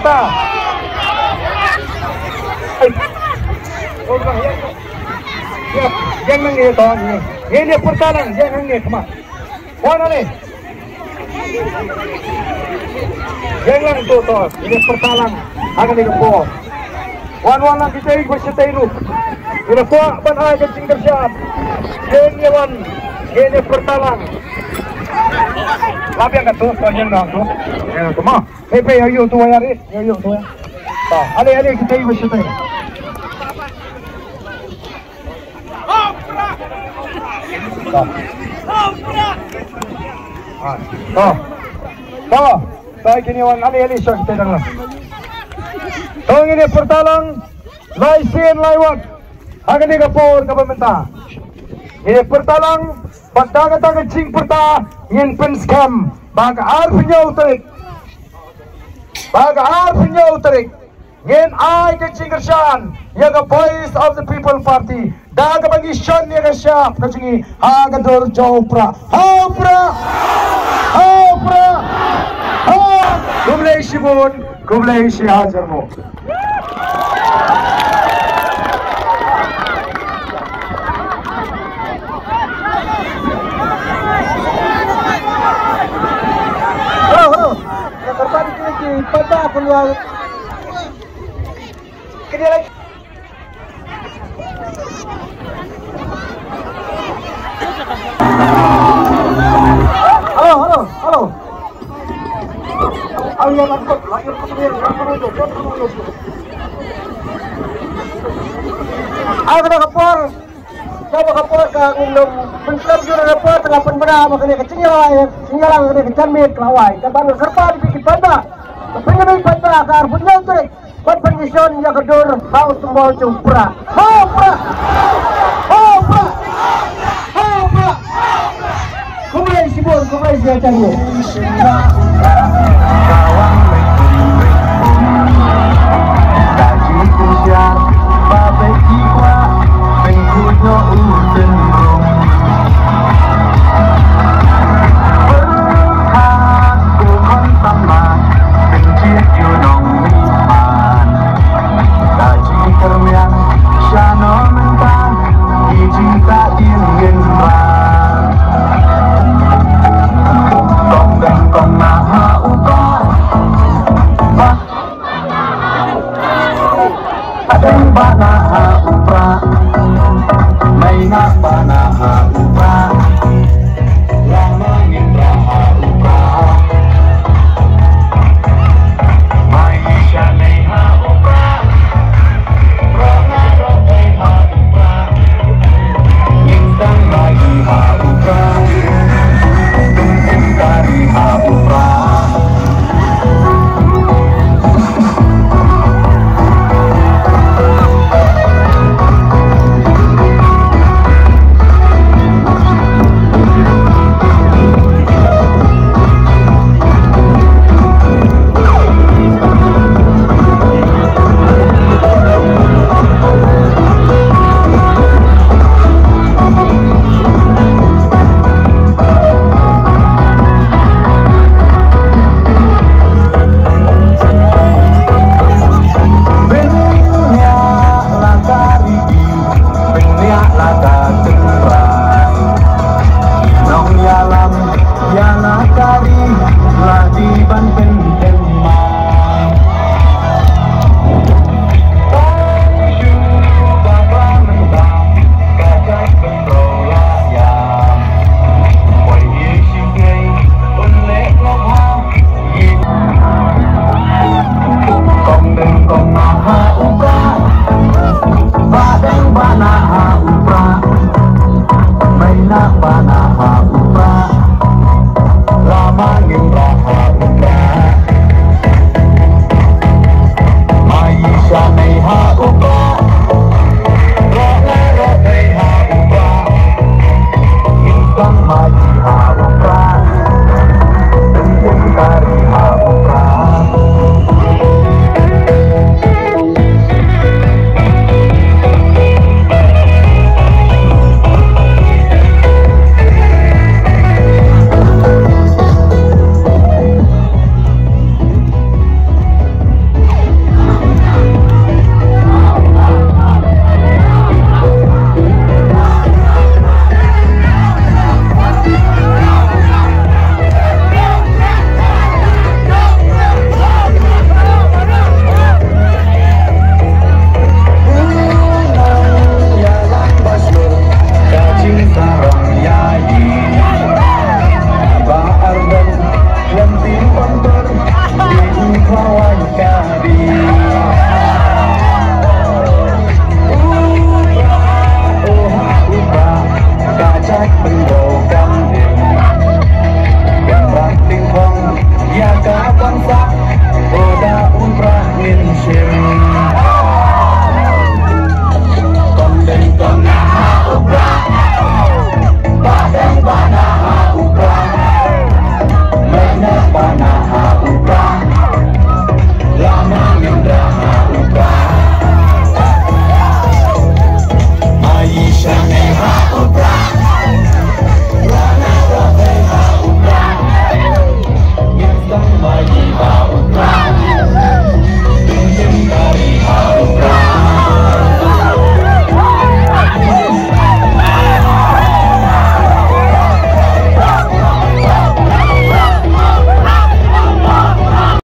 Perta. Ya, jangan ni tahu ni. Ini Perta lang, jangan ni kemana. Mana ni? Jangan tu toh. Ini Perta lang. Akan dikepok. Wan lang kita ikut setairu. Ini kuat banai kencing kerjaan. Ini wan. Ini Perta lang. Tapi yang tu, yang tu. Yang tu mah. Pepe ayo tu ya ri. Ayo tu ya. Tahu. Ale kita ikut setairu. Baik ini wan ali syok kita dengar. Tong ini pertalang laisin laiwat akan digapur ke pemerintah. Ini pertalang pagdagat cing perta ngin penskam baga arpunya uterik ngin ai ke cing kersan yaga voice of the people party daga bagi shan yaga syap kacingi aga dor jopra hopra Kublai Shibun, Kublai Shihajarmo. Halo. Terpadu kini pada keluar. Kini lagi. Halo. Ayo langkut, lahir kemudian Aku dah kapor, saya kapor kang belum bentar juga kapor tengah penbera makanya kecil sinyalang kena kecamit kelawai. Kapan kerpa dipikir pada, pengen pada akar punya trik, buat pengision yang kedor haus tembol cumpra, hopra. Kumai sibuk, kumai siapa cari.